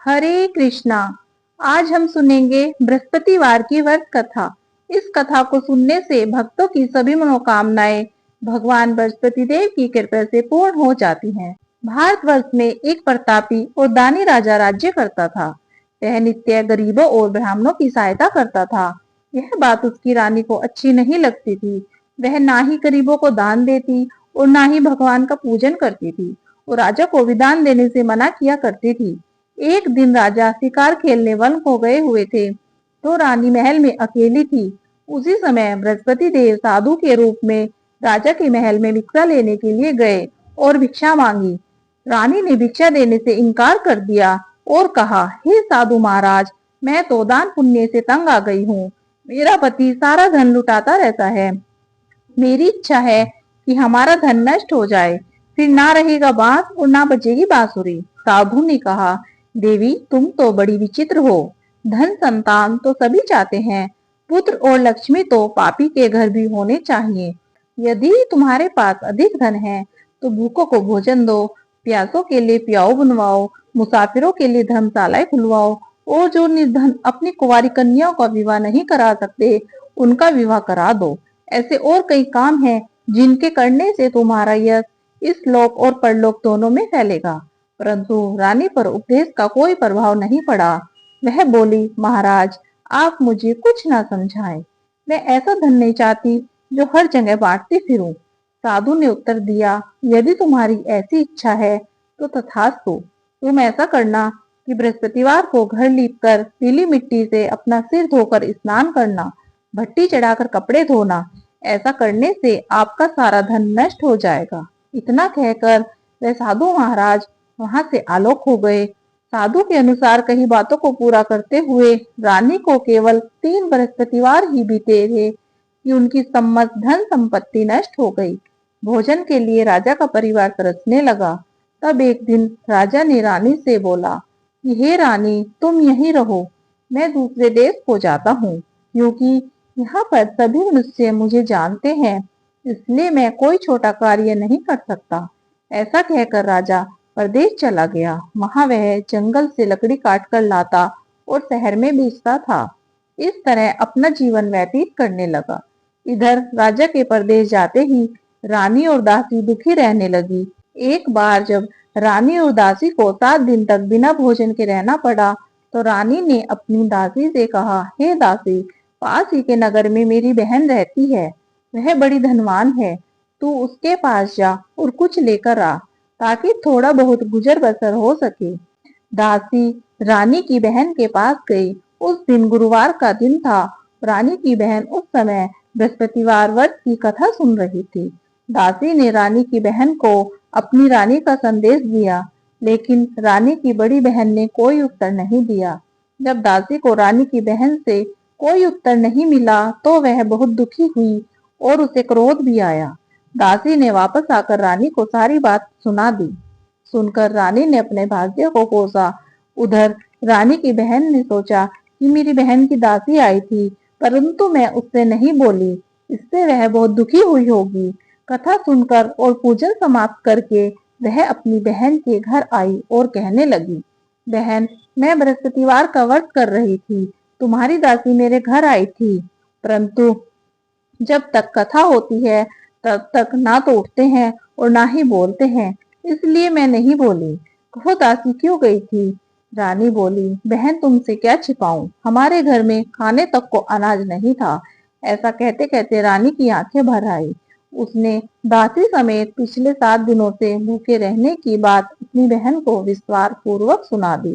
हरे कृष्णा। आज हम सुनेंगे बृहस्पतिवार की व्रत कथा। इस कथा को सुनने से भक्तों की सभी मनोकामनाएं भगवान बृहस्पति देव की कृपा से पूर्ण हो जाती हैं। भारतवर्ष में एक प्रतापी और दानी राजा राज्य करता था। वह नित्य गरीबों और ब्राह्मणों की सहायता करता था। यह बात उसकी रानी को अच्छी नहीं लगती थी। वह ना ही गरीबों को दान देती और ना ही भगवान का पूजन करती थी। वो राजा को विधान देने से मना किया करती थी। एक दिन राजा शिकार खेलने वन को गए हुए थे, तो रानी महल में अकेली थी। उसी समय बृहस्पति देव साधु के रूप में राजा के महल में भिक्षा लेने के लिए गए और भिक्षा मांगी। रानी ने भिक्षा देने से इनकार कर दिया और कहा, हे साधु महाराज, मैं तो दान पुण्य से तंग आ गई हूँ। मेरा पति सारा धन लुटाता रहता है। मेरी इच्छा है कि हमारा धन नष्ट हो जाए, फिर ना रहेगा बांस और ना बचेगी बांसुरी। साधु ने कहा, देवी तुम तो बड़ी विचित्र हो। धन संतान तो सभी चाहते हैं, पुत्र और लक्ष्मी तो पापी के घर भी होने चाहिए। यदि तुम्हारे पास अधिक धन है तो भूखों को भोजन दो, प्यासों के लिए प्याऊ बनवाओ, मुसाफिरों के लिए धर्मशालाएं खुलवाओ और जो निर्धन अपनी कुंवारी कन्याओं का विवाह नहीं करा सकते उनका विवाह करा दो। ऐसे और कई काम हैं जिनके करने से तुम्हारा यश इस लोक और परलोक दोनों में फैलेगा। परंतु रानी पर उपदेश का कोई प्रभाव नहीं पड़ा। वह बोली, महाराज आप मुझे कुछ ना समझाएं। मैं ऐसा धन नहीं चाहती जो हर जगह बांटती फिरूं। साधु ने उत्तर दिया, यदि तुम्हारी ऐसी इच्छा है तो तथास्तु। तुम ऐसा करना कि बृहस्पतिवार को घर लीपकर पीली मिट्टी से अपना सिर धोकर स्नान करना, भट्टी चढ़ाकर कपड़े धोना। ऐसा करने से आपका सारा धन नष्ट हो जाएगा। इतना कहकर वह साधु महाराज वहां से आलोक हो गए। साधु के अनुसार कई बातों को पूरा करते हुए रानी को केवल 3 बृहस्पतिवार ही बीते थे कि उनकी समस्त धन संपत्ति नष्ट हो गई। भोजन के लिए राजा का परिवार तरसने लगा। तब एक दिन राजा ने रानी से बोला कि हे रानी, तुम यहीं रहो, मैं दूसरे देश को जाता हूँ, क्योंकि यहाँ पर सभी मनुष्य मुझे जानते हैं, इसलिए मैं कोई छोटा कार्य नहीं कर सकता। ऐसा कहकर राजा परदेश चला गया। वहां वह जंगल से लकड़ी काट कर लाता और शहर में बेचता था। इस तरह अपना जीवन व्यतीत करने लगा। इधर राजा के परदेश जाते ही रानी और दासी दुखी रहने लगी। एक बार जब रानी और दासी को 7 दिन तक बिना भोजन के रहना पड़ा, तो रानी ने अपनी दासी से कहा, हे दासी, पास ही के नगर में मेरी बहन रहती है, वह बड़ी धनवान है, तू उसके पास जा और कुछ लेकर आ, ताकि थोड़ा बहुत गुजर बसर हो सके। दासी रानी की बहन के पास गई। उस दिन गुरुवार का दिन था। रानी की बहन उस समय बृहस्पतिवार व्रत की कथा सुन रही थी। दासी ने रानी की बहन को अपनी रानी का संदेश दिया, लेकिन रानी की बड़ी बहन ने कोई उत्तर नहीं दिया। जब दासी को रानी की बहन से कोई उत्तर नहीं मिला तो वह बहुत दुखी हुई और उसे क्रोध भी आया। दासी ने वापस आकर रानी को सारी बात सुना दी। सुनकर रानी ने अपने भाग्य को कोसा। उधर रानी की बहन ने सोचा कि मेरी बहन की दासी आई थी, परंतु मैं उससे नहीं बोली, इससे वह बहुत दुखी हुई होगी। कथा सुनकर और पूजन समाप्त करके वह अपनी बहन के घर आई और कहने लगी, बहन, मैं बृहस्पतिवार का व्रत कर रही थी, तुम्हारी दासी मेरे घर आई थी, परंतु जब तक कथा होती है तब तक ना तो उठते हैं और ना ही बोलते हैं, इसलिए मैं नहीं बोली। कहो दासी क्यों गई थी? रानी बोली, बहन तुमसे क्या छिपाऊं, हमारे घर में खाने तक को अनाज नहीं था। ऐसा कहते कहते रानी की आंखें भर आई। उसने दासी समेत पिछले 7 दिनों से भूखे रहने की बात अपनी बहन को विस्तार पूर्वक सुना दी।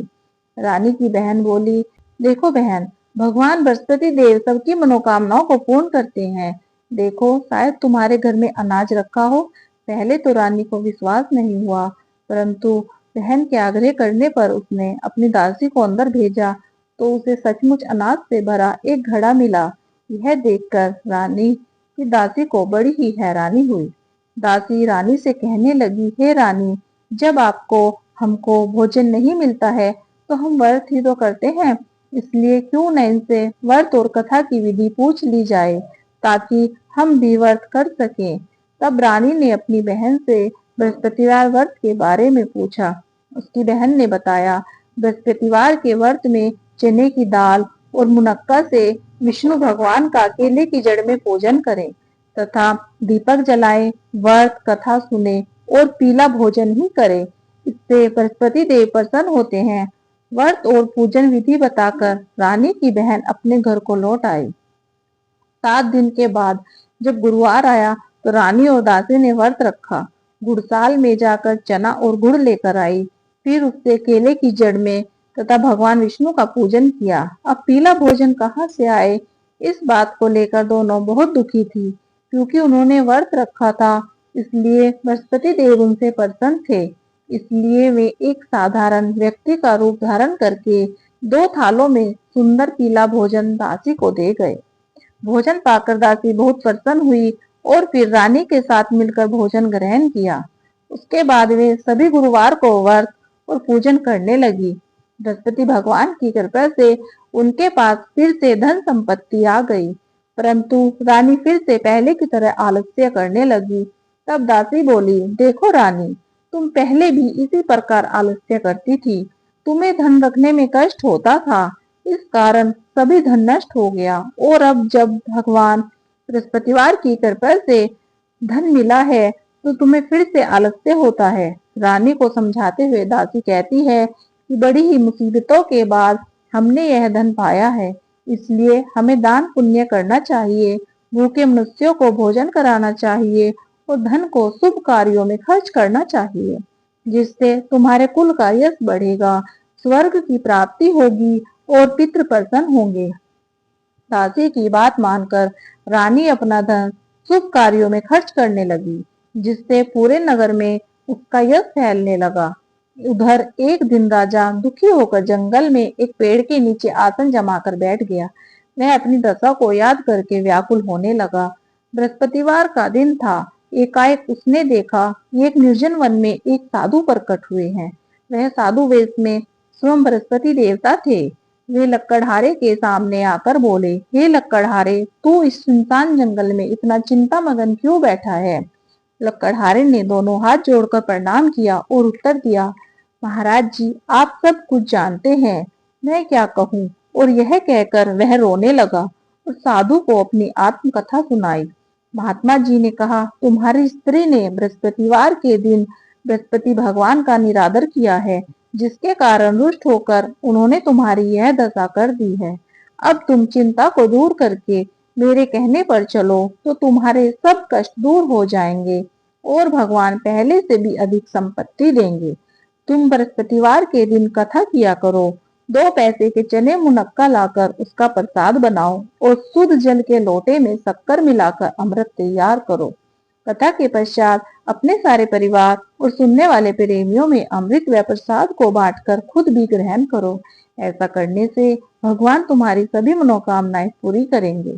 रानी की बहन बोली, देखो बहन, भगवान बृहस्पति देव सबकी मनोकामनाओं को पूर्ण करते हैं। देखो, शायद तुम्हारे घर में अनाज रखा हो। पहले तो रानी को विश्वास नहीं हुआ, परंतु बहन के आग्रह करने पर उसने अपनी दासी को अंदर भेजा तो उसे सचमुच अनाज से भरा एक घड़ा मिला। यह देखकर रानी की दासी को बड़ी ही हैरानी हुई। दासी रानी से कहने लगी, हे रानी, जब आपको हमको भोजन नहीं मिलता है तो हम व्रत ही तो करते हैं, इसलिए क्यों न इनसे व्रत और कथा की विधि पूछ ली जाए, ताकि हम भी व्रत कर सकें। तब रानी ने अपनी बहन से बृहस्पतिवार व्रत के बारे में पूछा। उसकी बहन ने बताया, बृहस्पतिवार के व्रत में चने की दाल और मुनक्का से विष्णु भगवान का केले की जड़ में पूजन करें तथा दीपक जलाएं, व्रत कथा सुने और पीला भोजन ही करें। इससे बृहस्पति देव प्रसन्न होते हैं। व्रत और पूजन विधि बताकर रानी की बहन अपने घर को लौट आई। 7 दिन के बाद जब गुरुवार आया तो रानी और दासी ने व्रत रखा। गुड़साल में जाकर चना और गुड़ लेकर आई, फिर उससे केले की जड़ में तथा भगवान विष्णु का पूजन किया। अब पीला भोजन कहाँ से आए, इस बात को लेकर दोनों बहुत दुखी थी, क्योंकि उन्होंने व्रत रखा था, इसलिए बृहस्पति देव उनसे प्रसन्न थे। इसलिए वे एक साधारण व्यक्ति का रूप धारण करके 2 थालों में सुंदर पीला भोजन दासी को दे गए। भोजन पाकर दासी बहुत प्रसन्न हुई और फिर रानी के साथ मिलकर भोजन ग्रहण किया। उसके बाद वे सभी गुरुवार को व्रत और पूजन करने लगी। बृहस्पति भगवान की कृपा से उनके पास फिर से धन संपत्ति आ गई, परंतु रानी फिर से पहले की तरह आलस्य करने लगी। तब दासी बोली, देखो रानी, तुम पहले भी इसी प्रकार आलस्य करती थी। तुम्हें धन रखने में कष्ट होता था, इस कारण सभी धन नष्ट हो गया, और अब जब भगवान बृहस्पतिवार की कृपा से धन मिला है तो तुम्हें फिर से आलस्य होता है। रानी को समझाते हुए दासी कहती है कि बड़ी ही मुसीबतों के बाद हमने यह धन पाया है, इसलिए हमें दान पुण्य करना चाहिए, भूखे मनुष्यों को भोजन कराना चाहिए और धन को शुभ कार्यों में खर्च करना चाहिए, जिससे तुम्हारे कुल का यश बढ़ेगा, स्वर्ग की प्राप्ति होगी और पितृ प्रसन्न होंगे। दासी की बात मानकर रानी अपना धन शुभ कार्यों में खर्च करने लगी, जिससे पूरे नगर में उसका यश फैलने लगा। उधर एक दिन राजा दुखी होकर जंगल में एक पेड़ के नीचे आसन जमाकर बैठ गया। वह अपनी दशा को याद करके व्याकुल होने लगा। बृहस्पतिवार का दिन था। एकाएक उसने देखा कि एक निर्जन वन में एक साधु प्रकट हुए हैं। वह साधु वेश में स्वयं बृहस्पति देवता थे। वे लक्कड़हारे के सामने आकर बोले, हे लक्कड़हारे, तू इस सुनसान जंगल में इतना चिंता मगन क्यों बैठा है? लक्कड़हारे ने दोनों हाथ जोड़कर प्रणाम किया और उत्तर दिया, महाराज जी, आप सब कुछ जानते हैं, मैं क्या कहूँ। और यह कहकर वह रोने लगा और साधु को अपनी आत्मकथा सुनाई। महात्मा जी ने कहा, तुम्हारी स्त्री ने बृहस्पतिवार के दिन बृहस्पति भगवान का निरादर किया है, जिसके कारण रुष्ट होकर उन्होंने तुम्हारी यह दशा कर दी है। अब तुम चिंता को दूर करके मेरे कहने पर चलो तो तुम्हारे सब कष्ट दूर हो जाएंगे और भगवान पहले से भी अधिक संपत्ति देंगे। तुम बृहस्पतिवार के दिन कथा किया करो। 2 पैसे के चने मुनक्का लाकर उसका प्रसाद बनाओ और शुद्ध जल के लोटे में शक्कर मिलाकर अमृत तैयार करो। कथा के पश्चात अपने सारे परिवार और सुनने वाले प्रेमियों में अमृत व प्रसाद को बांटकर खुद भी ग्रहण करो। ऐसा करने से भगवान तुम्हारी सभी मनोकामनाएं पूरी करेंगे।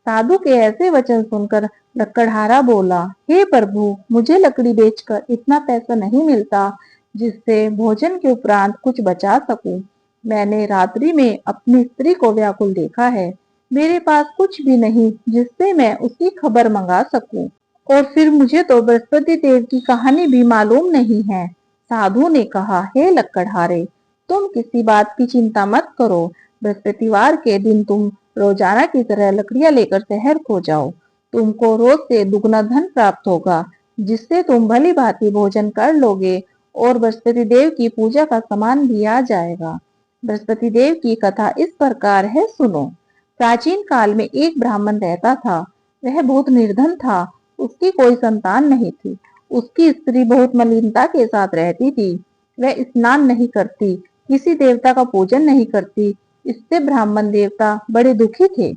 साधु के ऐसे वचन सुनकर लक्कड़हारा बोला, हे प्रभु, मुझे लकड़ी बेचकर इतना पैसा नहीं मिलता जिससे भोजन के उपरांत कुछ बचा सकूं। मैंने रात्रि में अपनी स्त्री को व्याकुल देखा है। मेरे पास कुछ भी नहीं जिससे मैं उसकी खबर मंगा सकूं, और फिर मुझे तो बृहस्पति देव की कहानी भी मालूम नहीं है। साधु ने कहा, हे लक्कड़हारे, तुम किसी बात की चिंता मत करो। बृहस्पतिवार के दिन तुम रोजाना की तरह लकड़ियां लेकर शहर को जाओ। तुमको रोज से दुगना धन प्राप्त होगा, जिससे तुम भली भांति भोजन कर लोगे और बृहस्पति देव की पूजा का सामान भी आ जाएगा। बृहस्पति देव की कथा इस प्रकार है, सुनो। प्राचीन काल में एक ब्राह्मण रहता था। वह बहुत निर्धन था। उसकी कोई संतान नहीं थी। उसकी स्त्री बहुत मलिनता के साथ रहती थी। वह स्नान नहीं करती, किसी देवता का पूजन नहीं करती। इससे ब्राह्मण देवता बड़े दुखी थे।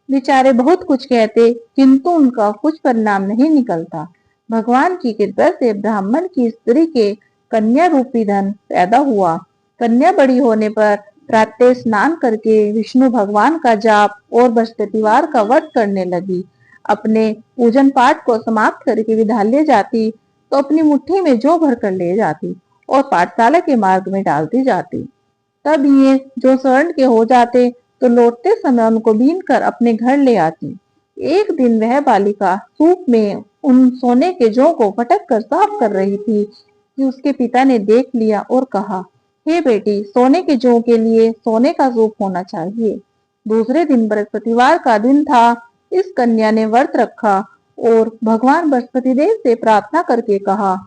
बेचारे बहुत कुछ कहते, किंतु उनका कुछ परिणाम नहीं निकलता। भगवान की कृपा से ब्राह्मण की स्त्री के कन्या रूपी धन पैदा हुआ। कन्या बड़ी होने पर प्रातः स्नान करके विष्णु भगवान का जाप और बृहस्पतिवार का व्रत करने लगी। अपने पूजन पाठ को समाप्त करके विद्यालय जाती तो अपनी मुट्ठी में जौ भर कर ले जाती और पाठशाला के मार्ग में डालती जाती। तब ये जो स्वर्ण के हो जाते तो लौटते समय उनको बीन कर अपने घर ले आती। एक दिन वह बालिका सूप में उन सोने के जौ को फटक कर साफ कर रही थी कि उसके पिता ने देख लिया और कहा, हे बेटी, सोने के जौ के लिए सोने का सूप होना चाहिए। दूसरे दिन बृहस्पतिवार का दिन था। इस कन्या ने व्रत रखा और भगवान बृहस्पति देव से प्रार्थना करके कहा,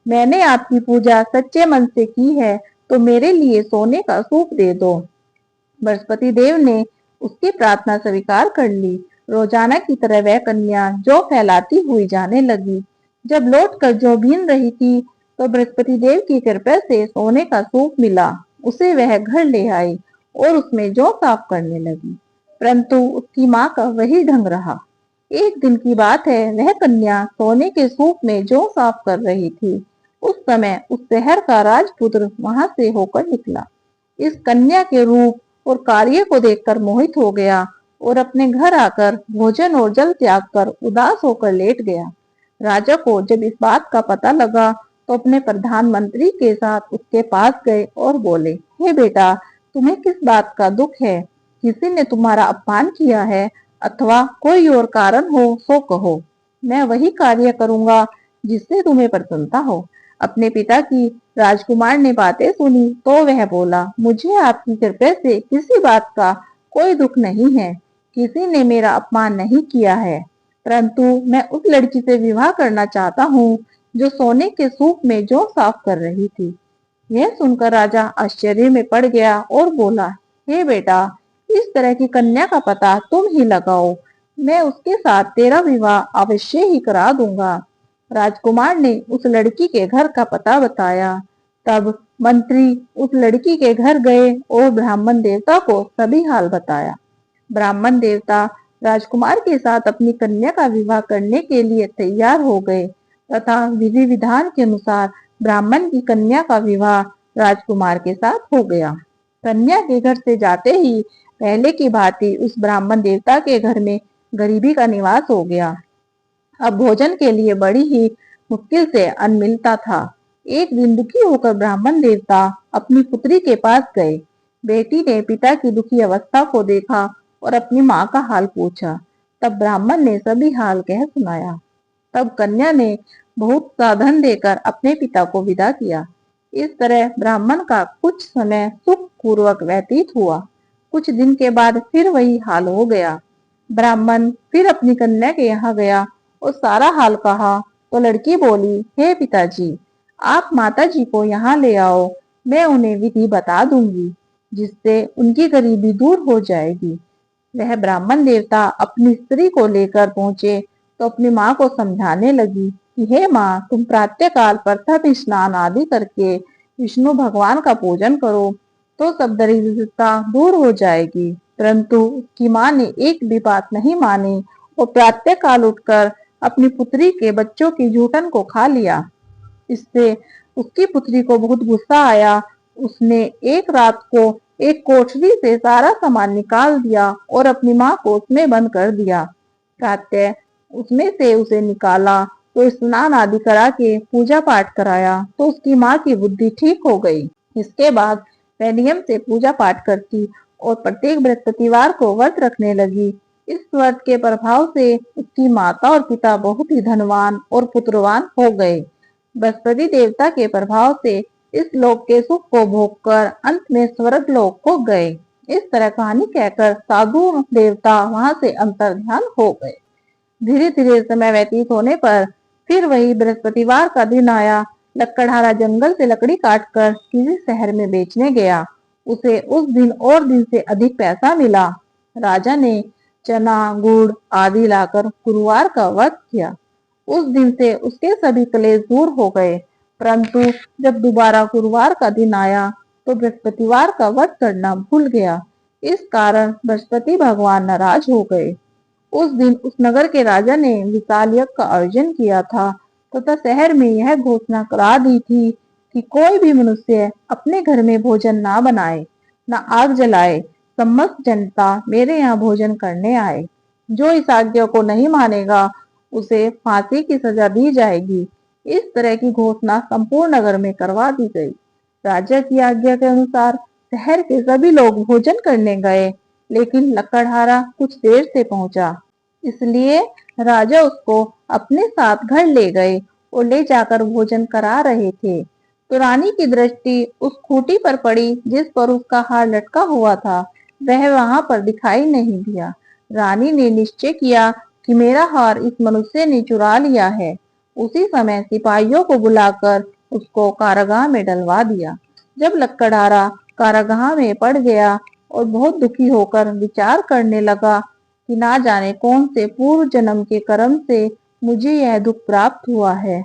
मैंने आपकी पूजा सच्चे मन से की है, तो मेरे लिए सोने का सूप दे दो। बृहस्पति देव ने उसकी प्रार्थना स्वीकार कर ली। रोजाना की तरह वह कन्या जौ फैलाती हुई जाने लगी। जब लौट कर जौ बीन रही थी, तो बृहस्पति देव की कृपा से सोने का सूप मिला। उसे वह घर ले आई और उसमें जौ साफ करने लगी, परंतु उसकी माँ का वही ढंग रहा। एक दिन की बात है, वह कन्या सोने के सूप में जौ साफ कर रही थी। उस समय उस शहर का राजपुत्र वहां से होकर निकला। इस कन्या के रूप और कार्य को देखकर मोहित हो गया और अपने घर आकर भोजन और जल त्याग कर उदास होकर लेट गया। राजा को जब इस बात का पता लगा, तो अपने प्रधानमंत्री के साथ उसके पास गए और बोले, हे बेटा, तुम्हें किस बात का दुख है? किसी ने तुम्हारा अपमान किया है अथवा कोई और कारण हो सो कहो। मैं वही कार्य करूंगा जिससे तुम्हें प्रसन्नता हो। अपने पिता की राजकुमार ने बातें सुनी तो वह बोला, मुझे आपकी कृपा से किसी बात का कोई दुख नहीं है। किसी ने मेरा अपमान नहीं किया है, परंतु मैं उस लड़की से विवाह करना चाहता हूँ जो सोने के सूप में जौ साफ कर रही थी। यह सुनकर राजा आश्चर्य में पड़ गया और बोला, हे बेटा, इस तरह की कन्या का पता तुम ही लगाओ। मैं उसके साथ तेरा विवाह अवश्य ही करा दूंगा। राजकुमार ने उस लड़की के घर का पता बताया। तब मंत्री उस लड़की के घर गए और ब्राह्मण देवता को सभी हाल बताया। ब्राह्मण देवता राजकुमार के साथ अपनी कन्या का विवाह करने के लिए तैयार हो गए तथा विधि विधान के अनुसार ब्राह्मण की कन्या का विवाह राजकुमार के साथ हो गया। कन्या के घर से जाते ही पहले की भांति उस ब्राह्मण देवता के घर में गरीबी का निवास हो गया। अब भोजन के लिए बड़ी ही मुश्किल से अन्न मिलता था। एक दिन दुखी होकर ब्राह्मण देवता अपनी पुत्री के पास गए। बेटी ने पिता की दुखी अवस्था को देखा और अपनी माँ का हाल पूछा। तब ब्राह्मण ने सभी हाल कह सुनाया। तब कन्या ने बहुत सा धन देकर अपने पिता को विदा किया। इस तरह ब्राह्मण का कुछ समय सुख पूर्वक व्यतीत हुआ। कुछ दिन के बाद फिर वही हाल हो गया। ब्राह्मण फिर अपनी कन्या के यहाँ गया और सारा हाल कहा तो लड़की बोली, हे पिताजी, आप माताजी को यहाँ ले आओ। मैं उन्हें विधि बता दूंगी जिससे उनकी गरीबी दूर हो जाएगी। वह ब्राह्मण देवता अपनी स्त्री को लेकर पहुंचे तो अपनी माँ को समझाने लगी कि हे माँ, तुम प्रातःकाल प्रथम स्नान आदि करके विष्णु भगवान का पूजन करो तो सब दरिद्रता दूर हो जाएगी। परंतु उसकी माँ ने एक भी बात नहीं मानी और प्रातःकाल उठकर अपनी पुत्री के बच्चों की जूठन को खा लिया। इससे उसकी पुत्री को बहुत गुस्सा आया। उसने एक रात को एक कोठरी से सारा सामान निकाल दिया और अपनी माँ को उसमें बंद कर दिया। प्रातः उसमें से उसे निकाला तो स्नान आदि करा के पूजा पाठ कराया तो उसकी माँ की बुद्धि ठीक हो गई। इसके बाद वह नियम से पूजा पाठ करती और प्रत्येक बृहस्पतिवार को व्रत रखने लगी। इस व्रत के प्रभाव से उसकी माता और पिता बहुत ही धनवान और पुत्रवान हो गए। बृहस्पति देवता के प्रभाव से इस लोक के सुख को भोगकर अंत में स्वर्ग लोक को गए। इस तरह कहानी कहकर साधु देवता वहां से अंतर्ध्यान हो गए। धीरे धीरे समय व्यतीत होने पर फिर वही बृहस्पतिवार का दिन आया। लकड़हारा जंगल से लकड़ी काटकर किसी शहर में बेचने गया। उसे उस दिन और दिन से अधिक पैसा मिला। राजा ने चना, गुड़ आदि लाकर गुरुवार का व्रत किया। उस दिन से उसके सभी क्लेश दूर हो गए। परंतु जब दोबारा गुरुवार का दिन आया तो बृहस्पतिवार का व्रत करना भूल गया। इस कारण बृहस्पति भगवान नाराज हो गए। उस दिन उस नगर के राजा ने विशाल यज्ञ का आयोजन किया था तथा शहर में यह घोषणा करा दी थी कि कोई भी मनुष्य अपने घर में भोजन ना बनाए, ना आग जलाए। समस्त जनता मेरे यहाँ भोजन करने आए। जो इस आज्ञा को नहीं मानेगा उसे फांसी की सजा दी जाएगी। इस तरह की घोषणा संपूर्ण नगर में करवा दी गई। राजा की आज्ञा के अनुसार शहर के सभी लोग भोजन करने गए, लेकिन लकड़हारा कुछ देर से पहुंचा। इसलिए राजा उसको अपने साथ घर ले गए और ले जाकर भोजन करा रहे थे तो रानी की दृष्टि उस खूंटी पर पड़ी जिस पर उसका हार लटका हुआ था। वह वहां पर दिखाई नहीं दिया। रानी ने निश्चय किया कि मेरा हार इस मनुष्य ने चुरा लिया है। उसी समय सिपाहियों को बुलाकर उसको कारागाह में डलवा दिया। जब लक्कड़हारा कारागाह में पड़ गया और बहुत दुखी होकर विचार करने लगा कि ना जाने कौन से पूर्व जन्म के कर्म से मुझे यह दुख प्राप्त हुआ है,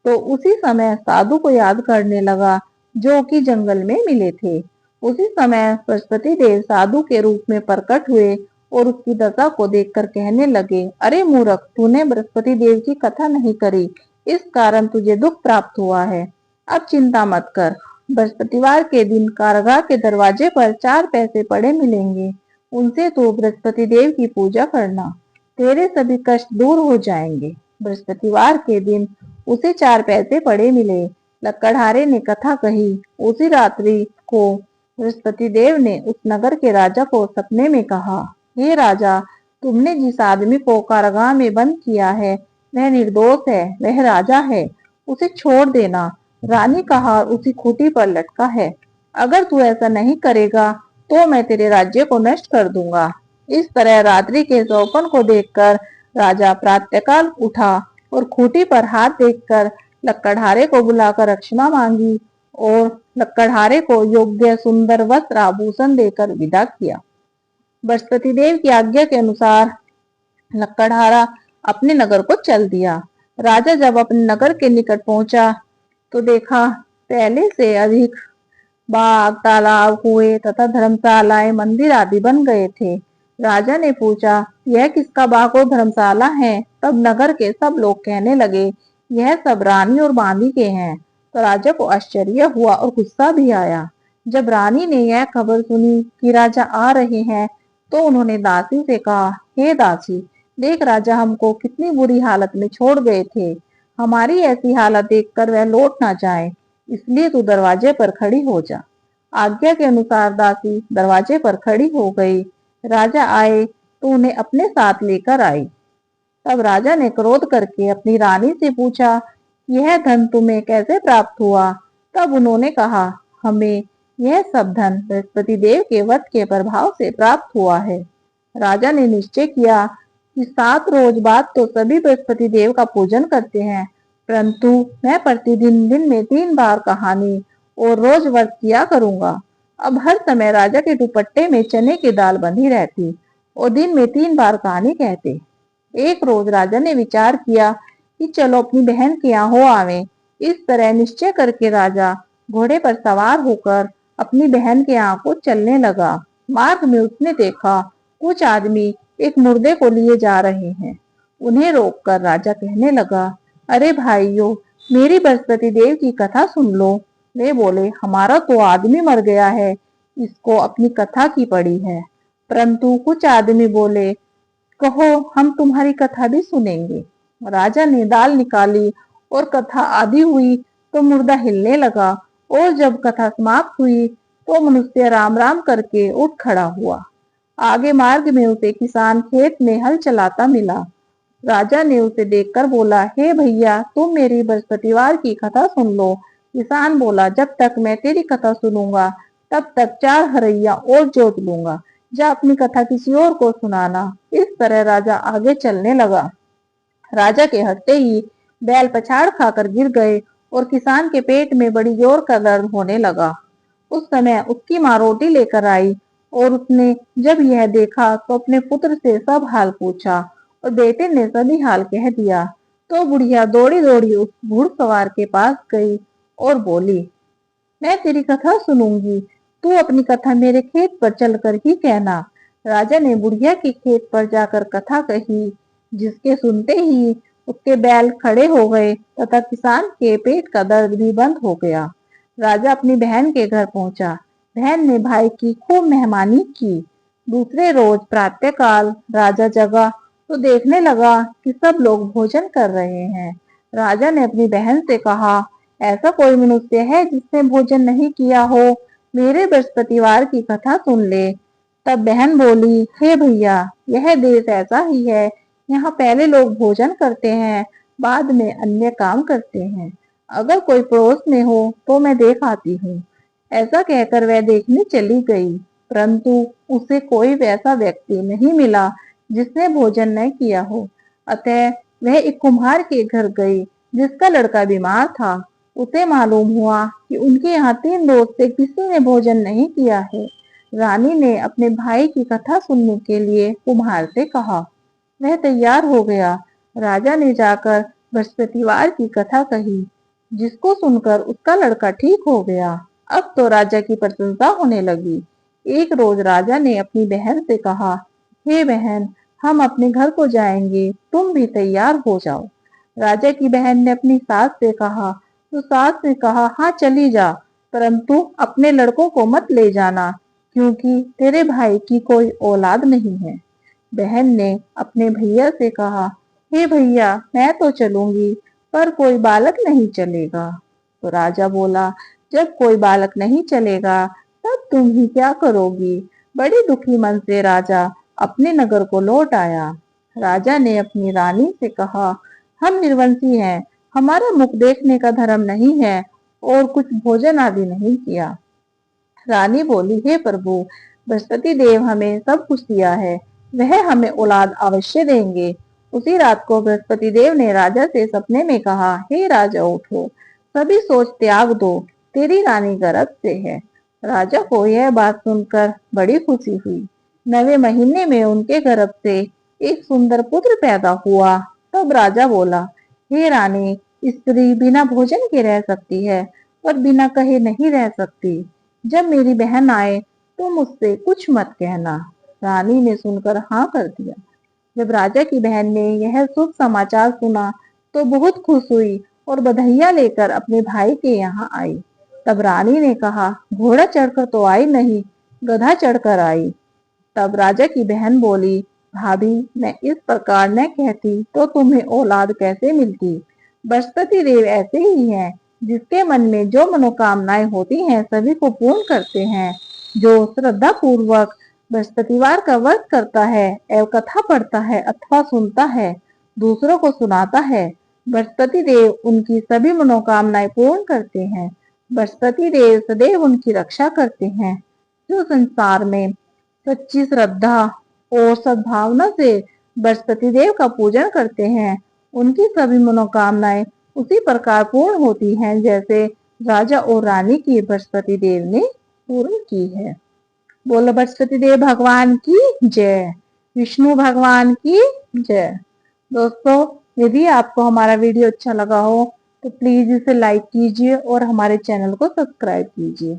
तो उसी समय साधु को याद करने लगा जो कि जंगल में मिले थे। उसी समय बृहस्पति देव साधु के रूप में प्रकट हुए और उसकी दशा को देखकर कहने लगे, अरे मूर्ख, तूने बृहस्पति देव की कथा नहीं करी, इस कारण तुझे दुख प्राप्त हुआ है। अब चिंता मत कर। बृहस्पतिवार के दिन कारागार के दरवाजे पर 4 पैसे पड़े मिलेंगे। उनसे तो बृहस्पति देव की पूजा करना, तेरे सभी कष्ट दूर हो जाएंगे। बृहस्पतिवार के दिन उसे 4 पैसे पड़े मिले। लक्कड़हारे ने कथा कही। उसी रात्रि को बृहस्पति देव ने उस नगर के राजा को सपने में कहा, हे राजा, तुमने जिस आदमी को कारागाह में बंद किया है वह निर्दोष है, वह राजा है, उसे छोड़ देना। रानी का हार उसी खूंटी पर लटका है। अगर तू ऐसा नहीं करेगा तो मैं तेरे राज्य को नष्ट कर दूंगा। इस तरह रात्रि के सौपन को देखकर राजा प्रातःकाल उठा और खूंटी पर हाथ देखकर लक्कड़हारे को बुलाकर रक्षमा मांगी और लक्कड़हारे को योग्य सुंदर वस्त्र आभूषण देकर विदा किया। बृहस्पति देव की आज्ञा के अनुसार लक्कड़हारा अपने नगर को चल दिया। राजा जब अपने नगर के निकट पहुंचा तो देखा पहले से अधिक बाग, तालाब, कुएं तथा धर्मशालाएं, मंदिर आदि बन गए थे। राजा ने पूछा, यह किसका बाग और धर्मशाला है? तब नगर के सब लोग कहने लगे, यह सब रानी और बांदी के हैं। तो राजा को आश्चर्य हुआ और गुस्सा भी आया। जब रानी ने यह खबर सुनी कि राजा आ रहे हैं, तो उन्होंने दासी से कहा, हे दासी, देख राजा हमको कितनी बुरी हालत में छोड़ गए थे। हमारी ऐसी हालत देखकर वह लौट ना जाए, इसलिए तू दरवाजे पर खड़ी हो जा। आज्ञा के अनुसार दासी दरवाजे पर खड़ी हो गई। राजा आए तो उन्हें अपने साथ लेकर आई। तब राजा ने क्रोध करके अपनी रानी से पूछा, यह धन तुम्हें कैसे प्राप्त हुआ? तब उन्होंने कहा, हमें यह सब धन बृहस्पति देव के वध के प्रभाव से प्राप्त हुआ है। राजा ने निश्चय किया कि 7 रोज बाद तो सभी बृहस्पति देव का पूजन करते हैं, परंतु मैं प्रतिदिन दिन में 3 बार कहानी और रोज व्रत किया करूंगा। अब हर समय राजा के दुपट्टे में चने की दाल बंधी रहती और दिन में 3 बार कहानी कहते। एक रोज राजा ने विचार किया कि चलो अपनी बहन के यहाँ हो आवे। इस तरह निश्चय करके राजा घोड़े पर सवार होकर अपनी बहन के यहाँ को चलने लगा। मार्ग में उसने देखा कुछ आदमी एक मुर्दे को लिए जा रहे हैं। उन्हें रोककर राजा कहने लगा, अरे भाइयों, मेरी बृहस्पति देव की कथा सुन लो। वे बोले, हमारा तो आदमी मर गया है, इसको अपनी कथा की पड़ी है। परंतु कुछ आदमी बोले, कहो, हम तुम्हारी कथा भी सुनेंगे। राजा ने दाल निकाली और कथा आदि हुई तो मुर्दा हिलने लगा, और जब कथा समाप्त हुई तो मनुष्य राम राम करके उठ खड़ा हुआ। आगे मार्ग में उसे किसान खेत में हल चलाता मिला। राजा ने उसे देखकर बोला, हे भैया, तुम मेरी बृहस्पतिवार की कथा सुन लो। किसान बोला, जब तक मैं तेरी कथा सुनूंगा तब तक 4 हरैया और जोत लूंगा। जा अपनी कथा किसी और को सुनाना। इस तरह राजा आगे चलने लगा। राजा के हटते ही बैल पछाड़ खाकर गिर गए और किसान के पेट में बड़ी जोर का दर्द होने लगा। उस समय उसकी माँ रोटी लेकर आई और उसने जब यह देखा तो अपने पुत्र से सब हाल पूछा और बेटे ने सभी हाल कह दिया। तो बुढ़िया दौड़ी दौड़ी उस घुड़सवार के पास गई और बोली, मैं तेरी कथा सुनूंगी, तू अपनी कथा मेरे खेत पर चलकर ही कहना। राजा ने बुढ़िया के खेत पर जाकर कथा कही, जिसके सुनते ही उसके बैल खड़े हो गए तथा किसान के पेट का दर्द भी बंद हो गया। राजा अपनी बहन के घर पहुंचा। बहन ने भाई की खूब मेहमानी की। दूसरे रोज प्रातःकाल राजा जगा तो देखने लगा कि सब लोग भोजन कर रहे हैं। राजा ने अपनी बहन से कहा, ऐसा कोई मनुष्य है जिसने भोजन नहीं किया हो? मेरे बृहस्पतिवार की कथा सुन ले। तब बहन बोली, हे भैया, यह देश ऐसा ही है, यहाँ पहले लोग भोजन करते हैं, बाद में अन्य काम करते हैं। अगर कोई पड़ोस में हो तो मैं देख आती हूँ। ऐसा कहकर वह देखने चली गई, परंतु उसे कोई वैसा व्यक्ति नहीं मिला जिसने भोजन न किया हो। अतः वह एक कुम्हार के घर गई जिसका लड़का बीमार था। उसे मालूम हुआ कि उनके यहाँ 3 रोज से किसी ने भोजन नहीं किया है। रानी ने अपने भाई की कथा सुनने के लिए कुम्हार से कहा। वह तैयार हो गया। राजा ने जाकर बृहस्पतिवार की कथा कही, जिसको सुनकर उसका लड़का ठीक हो गया। अब तो राजा की प्रशंसा होने लगी। एक रोज राजा ने अपनी बहन से कहा, हे बहन, हम अपने घर को जाएंगे, तुम भी तैयार हो जाओ। राजा की बहन ने अपनी सास से कहा, तो सास ने कहा, हाँ चली जा, परंतु अपने लड़कों को मत ले जाना, क्योंकि तेरे भाई की कोई औलाद नहीं है। बहन ने अपने भैया से कहा, हे भैया, मैं तो चलूंगी, पर कोई बालक नहीं चलेगा। तो राजा बोला, जब कोई बालक नहीं चलेगा तब तुम ही क्या करोगी। बड़ी दुखी मन से राजा अपने नगर को लौट आया। राजा ने अपनी रानी से कहा, हम निर्वंशी हैं, हमारा मुख देखने का धर्म नहीं है और कुछ भोजन आदि नहीं किया। रानी बोली, हे प्रभु, बृहस्पति देव हमें सब कुछ दिया है, वह हमें औलाद अवश्य देंगे। उसी रात को बृहस्पति देव ने राजा से सपने में कहा, हे राजा उठो, सभी सोच त्याग दो, तेरी रानी गर्भ से है। राजा को यह बात सुनकर बड़ी खुशी हुई। 9वें महीने में उनके गर्भ से एक सुंदर पुत्र पैदा हुआ। तब राजा बोला, हे रानी, स्त्री बिना भोजन के रह सकती है, पर बिना कहे नहीं रह सकती। जब मेरी बहन आए तो मुझसे कुछ मत कहना। रानी ने सुनकर हाँ कर दिया। जब राजा की बहन ने यह शुभ समाचार सुना तो बहुत खुश हुई और बधाइयां लेकर अपने भाई के यहाँ आई। तब रानी ने कहा, घोड़ा चढ़कर तो आई नहीं, गधा चढ़कर आई। तब राजा की बहन बोली, भाभी, मैं इस प्रकार न कहती तो तुम्हें औलाद कैसे मिलती। बृहस्पति देव ऐसे ही हैं, जिसके मन में जो मनोकामनाएं होती हैं सभी को पूर्ण करते हैं। जो श्रद्धा पूर्वक बृहस्पतिवार का व्रत करता है एवं कथा पढ़ता है अथवा सुनता है, दूसरों को सुनाता है, बृहस्पति देव उनकी सभी मनोकामनाएं पूर्ण करते हैं। बृहस्पति देव सदैव उनकी रक्षा करते हैं। जो संसार में सच्ची श्रद्धा और सद्भावना से बृहस्पति देव का पूजन करते हैं, उनकी सभी मनोकामनाएं उसी प्रकार पूर्ण होती हैं जैसे राजा और रानी की बृहस्पति देव ने पूर्ण की है। बोलो बृहस्पति देव भगवान की जय, विष्णु भगवान की जय। दोस्तों, यदि आपको हमारा वीडियो अच्छा लगा हो तो प्लीज इसे लाइक कीजिए और हमारे चैनल को सब्सक्राइब कीजिए।